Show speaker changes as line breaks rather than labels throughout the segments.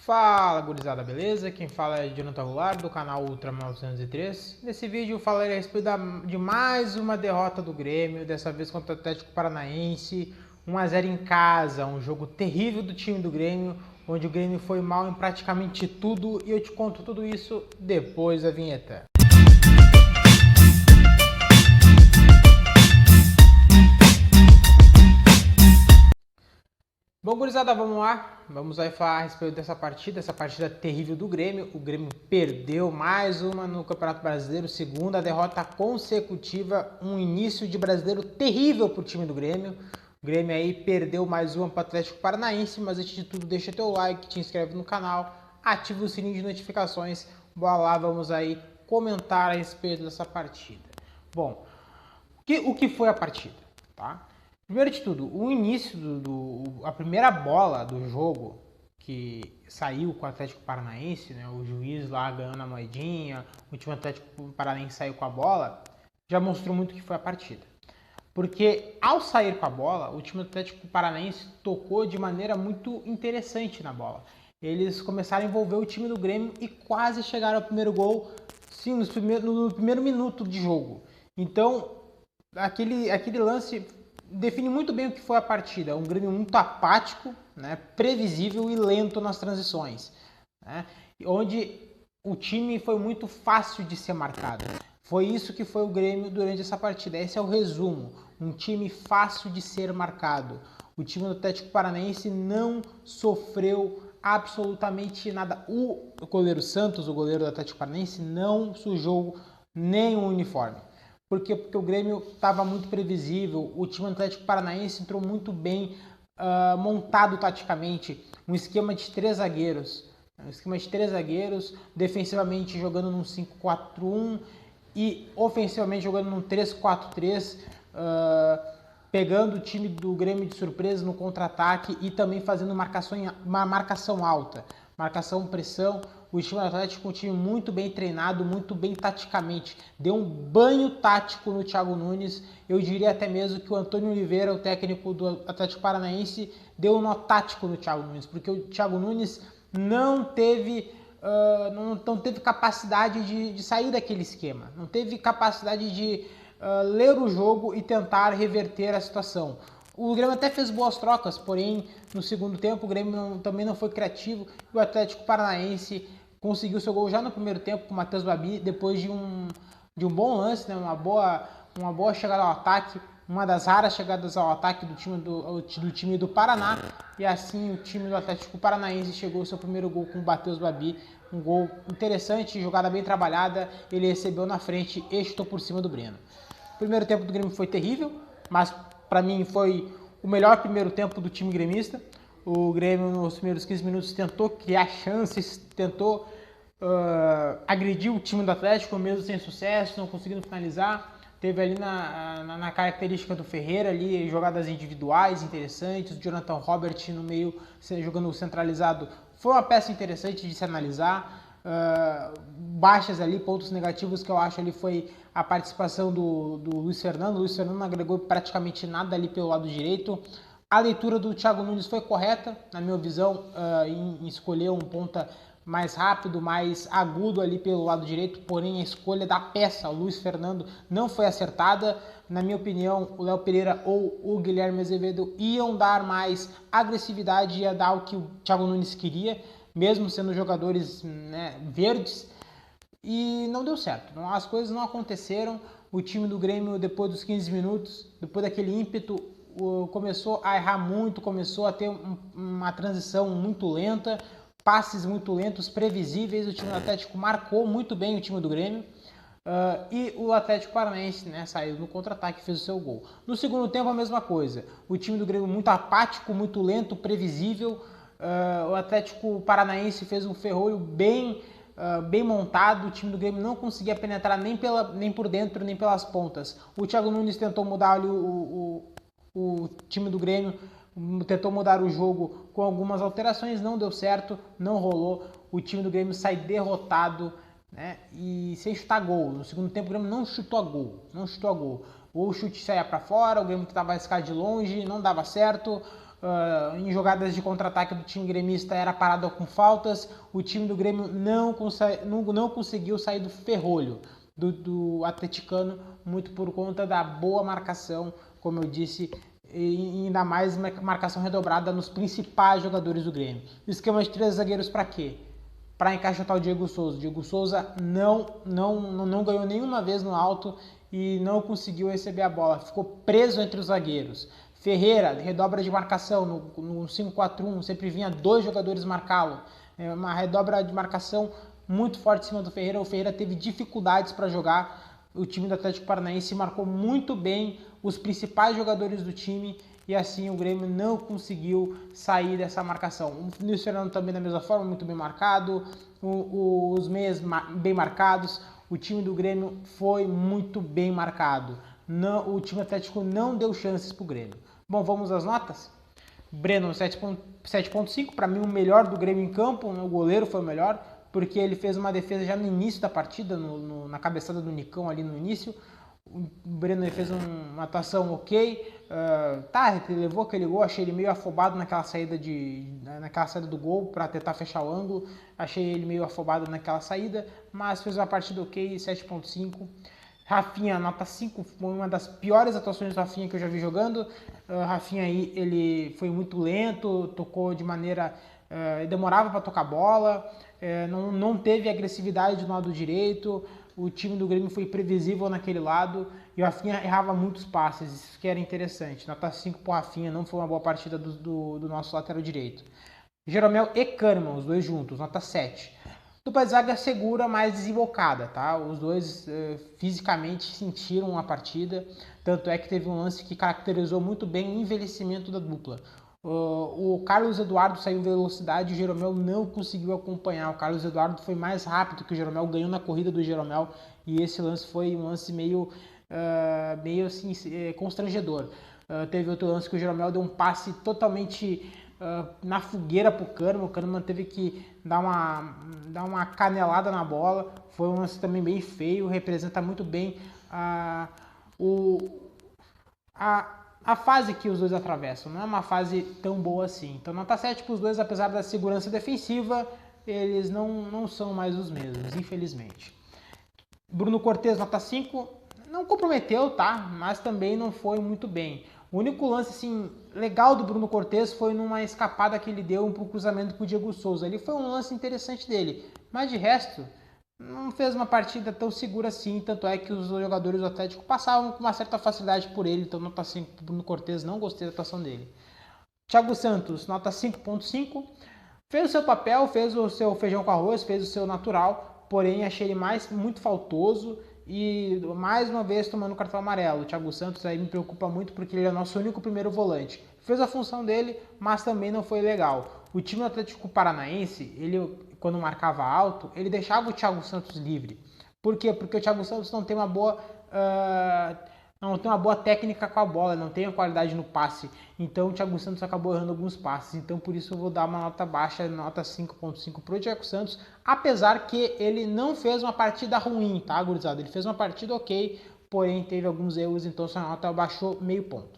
Fala gurizada, beleza? Quem fala é Jonathan Goulart do canal Ultra 1903. Nesse vídeo eu falarei a respeito de mais uma derrota do Grêmio, dessa vez contra o Atlético Paranaense, 1 a 0 em casa, um jogo terrível do time do Grêmio, onde o Grêmio foi mal em praticamente tudo, e eu te conto tudo isso depois da vinheta. Bom, gurizada, vamos lá. Vamos aí falar a respeito dessa partida terrível do Grêmio. O Grêmio perdeu mais uma no Campeonato Brasileiro, segunda derrota consecutiva, um início de brasileiro terrível para o time do Grêmio. O Grêmio aí perdeu mais uma para o Atlético Paranaense, mas antes de tudo deixa teu like, te inscreve no canal, ativa o sininho de notificações. Bora lá, vamos aí comentar a respeito dessa partida. Bom, o que foi a partida, tá? Primeiro de tudo, o início, a primeira bola do jogo que saiu com o Atlético Paranaense, né, o juiz lá ganhando a moedinha, o time Atlético Paranaense saiu com a bola, já mostrou muito o que foi a partida. Porque ao sair com a bola, o time Atlético Paranaense tocou de maneira muito interessante na bola. Eles começaram a envolver o time do Grêmio e quase chegaram ao primeiro gol, sim, no primeiro minuto de jogo. Então, aquele lance define muito bem o que foi a partida. Um Grêmio muito apático, né, previsível e lento nas transições, né, onde o time foi muito fácil de ser marcado. Foi isso que foi o Grêmio durante essa partida. Esse é o resumo. Um time fácil de ser marcado. O time do Atlético Paranaense não sofreu absolutamente nada. O goleiro Santos, o goleiro do Atlético Paranaense, não sujou nem o uniforme. Por quê? Porque o Grêmio estava muito previsível, o time do Atlético Paranaense entrou muito bem montado taticamente, um esquema de três zagueiros, defensivamente jogando num 5-4-1 e ofensivamente jogando num 3-4-3, pegando o time do Grêmio de surpresa no contra-ataque e também fazendo uma marcação alta, marcação-pressão. O time do Atlético é um time muito bem treinado, muito bem taticamente. Deu um banho tático no Thiago Nunes. Eu diria até mesmo que o Antônio Oliveira, o técnico do Atlético Paranaense, deu um nó tático no Thiago Nunes, porque o Thiago Nunes não teve capacidade de sair daquele esquema, não teve capacidade de ler o jogo e tentar reverter a situação. O Grêmio até fez boas trocas, porém no segundo tempo o Grêmio também não foi criativo e o Atlético Paranaense conseguiu seu gol já no primeiro tempo com o Matheus Babi, depois de um bom lance, né, uma boa chegada ao ataque, uma das raras chegadas ao ataque do time do Paraná, e assim o time do Atlético Paranaense chegou ao seu primeiro gol com o Matheus Babi, um gol interessante, jogada bem trabalhada, ele recebeu na frente e chutou por cima do Breno. O primeiro tempo do Grêmio foi terrível, mas para mim foi o melhor primeiro tempo do time gremista. O Grêmio nos primeiros 15 minutos tentou criar chances, tentou agredir o time do Atlético, mesmo sem sucesso, não conseguindo finalizar. Teve ali na característica do Ferreira ali jogadas individuais interessantes, o Jonathan Robert no meio jogando centralizado foi uma peça interessante de se analisar. Baixas ali, pontos negativos que eu acho ali foi a participação do Luiz Fernando. O Luiz Fernando não agregou praticamente nada ali pelo lado direito. A leitura do Thiago Nunes foi correta, na minha visão, em escolher um ponta mais rápido, mais agudo ali pelo lado direito, porém a escolha da peça, o Luiz Fernando, não foi acertada. Na minha opinião, o Léo Pereira ou o Guilherme Azevedo iam dar mais agressividade, ia dar o que o Thiago Nunes queria, mesmo sendo jogadores, né, verdes, e não deu certo. As coisas não aconteceram. O time do Grêmio, depois dos 15 minutos, depois daquele ímpeto, começou a errar muito, começou a ter uma transição muito lenta, passes muito lentos, previsíveis. O time do Atlético marcou muito bem o time do Grêmio. E o Atlético Paranaense, né, saiu no contra-ataque e fez o seu gol. No segundo tempo, a mesma coisa. O time do Grêmio muito apático, muito lento, previsível. O Atlético Paranaense fez um ferrolho bem montado. O time do Grêmio não conseguia penetrar nem por dentro, nem pelas pontas. O Thiago Nunes tentou mudar ali o time do Grêmio, tentou mudar o jogo com algumas alterações, não deu certo, não rolou. O time do Grêmio sai derrotado, né, e sem chutar gol. No segundo tempo o Grêmio não chutou a gol. Ou o chute saia para fora, o Grêmio tentava arriscar de longe, não dava certo. em jogadas de contra-ataque do time gremista era parado com faltas. O time do Grêmio não conseguiu sair do ferrolho do atleticano, muito por conta da boa marcação, como eu disse, e ainda mais marcação redobrada nos principais jogadores do Grêmio. O esquema de 3 zagueiros para quê? Para encaixotar o Diego Souza. O Diego Souza não ganhou nenhuma vez no alto e não conseguiu receber a bola. Ficou preso entre os zagueiros. Ferreira, redobra de marcação no 5-4-1, sempre vinha 2 jogadores marcá-lo. Uma redobra de marcação muito forte em cima do Ferreira. O Ferreira teve dificuldades para jogar. O time do Atlético Paranaense marcou muito bem os principais jogadores do time e assim o Grêmio não conseguiu sair dessa marcação. O Luiz Fernando também da mesma forma, muito bem marcado, os meias bem marcados. O time do Grêmio foi muito bem marcado. O time Atlético não deu chances para o Grêmio. Bom, vamos às notas? Breno 7.5, para mim o melhor do Grêmio em campo, o goleiro foi o melhor, porque ele fez uma defesa já no início da partida, na cabeçada do Nicão ali no início. O Breno fez uma atuação ok, ele levou aquele gol, achei ele meio afobado naquela saída do gol para tentar fechar o ângulo, achei ele meio afobado naquela saída, mas fez uma partida ok, 7.5. Rafinha, nota 5, foi uma das piores atuações do Rafinha que eu já vi jogando. Rafinha aí, ele foi muito lento, tocou de maneira... demorava para tocar bola, não teve agressividade do lado direito, o time do Grêmio foi previsível naquele lado e o Rafinha errava muitos passes, isso que era interessante. Nota 5 para o Rafinha, não foi uma boa partida do nosso lateral direito. Jeromel e Kahneman, os dois juntos, nota 7. Dupla de zaga segura, mais desinvocada, tá? Os dois fisicamente sentiram a partida, tanto é que teve um lance que caracterizou muito bem o envelhecimento da dupla. O Carlos Eduardo saiu em velocidade e o Jeromel não conseguiu acompanhar. O Carlos Eduardo foi mais rápido que o Jeromel, ganhou na corrida do Jeromel e esse lance foi um lance meio assim, constrangedor. Teve outro lance que o Jeromel deu um passe totalmente na fogueira para o Kahneman teve que dar uma canelada na bola. Foi um lance também bem feio, representa muito bem a fase que os dois atravessam, não é uma fase tão boa assim. Então nota 7 para os dois, apesar da segurança defensiva, eles não são mais os mesmos, infelizmente. Bruno Cortez, nota 5, não comprometeu, tá? Mas também não foi muito bem. O único lance assim, legal do Bruno Cortez foi numa escapada que ele deu para o cruzamento com o Diego Souza. Ali foi um lance interessante dele, mas de resto não fez uma partida tão segura assim, tanto é que os jogadores do Atlético passavam com uma certa facilidade por ele, então nota 5 para o Bruno Cortez, não gostei da atuação dele. Thiago Santos, nota 5.5, fez o seu papel, fez o seu feijão com arroz, fez o seu natural, porém achei ele muito faltoso e mais uma vez tomando cartão amarelo. O Thiago Santos aí me preocupa muito porque ele é o nosso único primeiro volante. Fez a função dele, mas também não foi legal. O time do Atlético Paranaense, ele quando marcava alto, ele deixava o Thiago Santos livre. Por quê? Porque o Thiago Santos não tem uma boa técnica com a bola, não tem a qualidade no passe. Então o Thiago Santos acabou errando alguns passes. Então por isso eu vou dar uma nota baixa, nota 5.5 para o Thiago Santos, apesar que ele não fez uma partida ruim, tá, gurizada? Ele fez uma partida ok, porém teve alguns erros, então sua nota baixou meio ponto.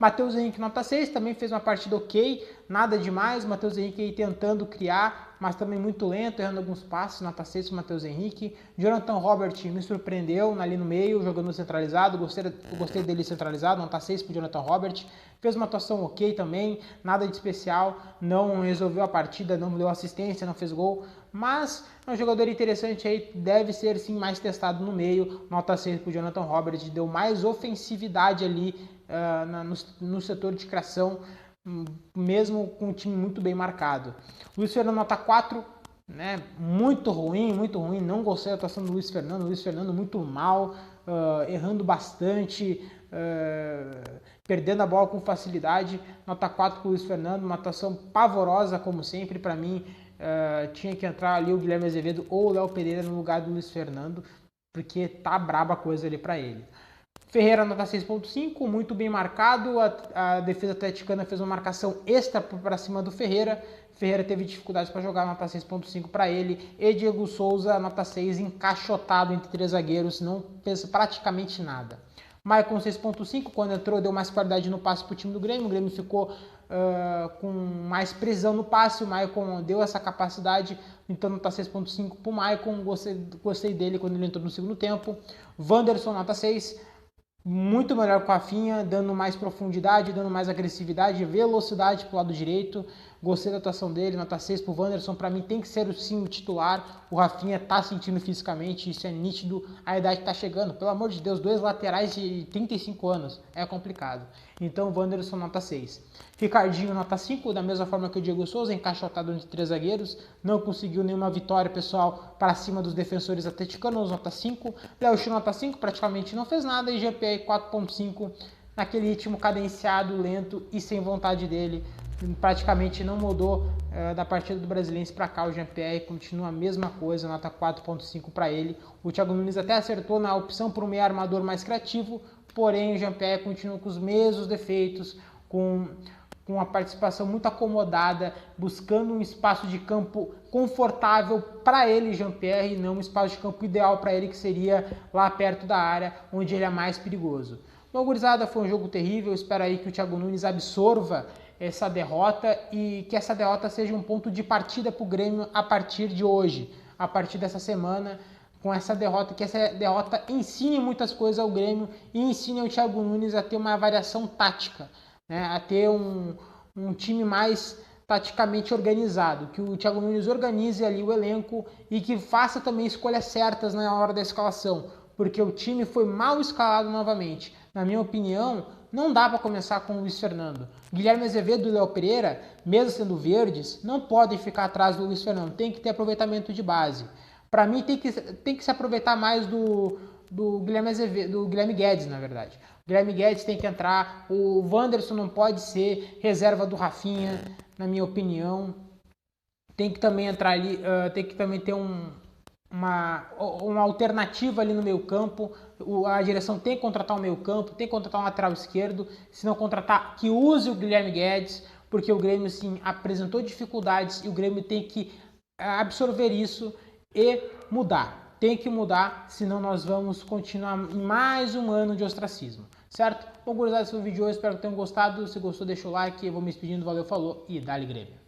Matheus Henrique, nota 6, também fez uma partida ok, nada demais. Matheus Henrique aí tentando criar, mas também muito lento, errando alguns passos, nota 6 para o Matheus Henrique. Jonathan Robert me surpreendeu ali no meio, jogando centralizado, gostei dele centralizado, nota 6 para o Jonathan Robert. Fez uma atuação ok também, nada de especial, não resolveu a partida, não deu assistência, não fez gol, mas é um jogador interessante aí, deve ser sim mais testado no meio, nota 6 para o Jonathan Robert, deu mais ofensividade ali no setor de criação, mesmo com um time muito bem marcado. Luiz Fernando, nota 4, né? Muito ruim, não gostei da atuação do Luiz Fernando muito mal, errando bastante, perdendo a bola com facilidade. Nota 4 para o Luiz Fernando, uma atuação pavorosa como sempre. Para mim tinha que entrar ali o Guilherme Azevedo ou o Léo Pereira no lugar do Luiz Fernando, porque tá braba a coisa ali para ele. Ferreira, nota 6.5, muito bem marcado, a defesa atleticana fez uma marcação extra para cima do Ferreira. Ferreira teve dificuldades para jogar, nota 6.5 para ele. E Diego Souza, nota 6, encaixotado entre 3 zagueiros, não fez praticamente nada. Maicon 6.5, quando entrou deu mais qualidade no passe para o time do Grêmio. O Grêmio ficou com mais precisão no passe. O Maicon deu essa capacidade, então nota 6.5 para o Maicon, gostei dele quando ele entrou no segundo tempo. Wanderson, nota 6, muito melhor com a Rafinha, dando mais profundidade, dando mais agressividade, velocidade para o lado direito. Gostei da atuação dele, nota 6 para o Wanderson. Para mim tem que ser sim o titular. O Rafinha está sentindo fisicamente, isso é nítido, a idade está chegando. Pelo amor de Deus, 2 laterais de 35 anos, é complicado. Então o Wanderson, nota 6. Ricardinho, nota 5, da mesma forma que o Diego Souza, encaixotado entre 3 zagueiros. Não conseguiu nenhuma vitória, pessoal, para cima dos defensores atleticanos, nota 5. Léo Chu, nota 5, praticamente não fez nada. E Jean-Pierre, 4.5, naquele ritmo cadenciado, lento e sem vontade dele. Praticamente não mudou da partida do Brasiliense para cá. O Jean-Pierre continua a mesma coisa, nota 4.5 para ele. O Thiago Nunes até acertou na opção por um meio armador mais criativo, porém o Jean-Pierre continua com os mesmos defeitos, com a participação muito acomodada, buscando um espaço de campo confortável para ele, Jean-Pierre, e não um espaço de campo ideal para ele, que seria lá perto da área, onde ele é mais perigoso. Bom, gurizada, foi um jogo terrível. Espero aí que o Thiago Nunes absorva essa derrota e que essa derrota seja um ponto de partida para o Grêmio a partir de hoje, a partir dessa semana, com essa derrota, que essa derrota ensine muitas coisas ao Grêmio e ensine ao Thiago Nunes a ter uma variação tática, né? A ter um time mais taticamente organizado, que o Thiago Nunes organize ali o elenco e que faça também escolhas certas na hora da escalação, porque o time foi mal escalado novamente. Na minha opinião, não dá para começar com o Luiz Fernando. Guilherme Azevedo e Léo Pereira, mesmo sendo verdes, não podem ficar atrás do Luiz Fernando. Tem que ter aproveitamento de base. Para mim, tem que se aproveitar mais do Guilherme Azevedo, do Guilherme Guedes, na verdade. O Guilherme Guedes tem que entrar. O Wanderson não pode ser reserva do Rafinha, na minha opinião. Tem que também entrar ali, tem que também ter uma alternativa ali no meio campo. A direção tem que contratar um meio campo, tem que contratar um lateral esquerdo, se não contratar, que use o Guilherme Guedes, porque o Grêmio sim apresentou dificuldades e o Grêmio tem que absorver isso e mudar. Tem que mudar, senão nós vamos continuar em mais um ano de ostracismo, certo? Bom, gurizada, esse foi o vídeo de hoje, espero que tenham gostado. Se gostou, deixa o like, eu vou me despedindo, valeu, falou e dá-lhe Grêmio.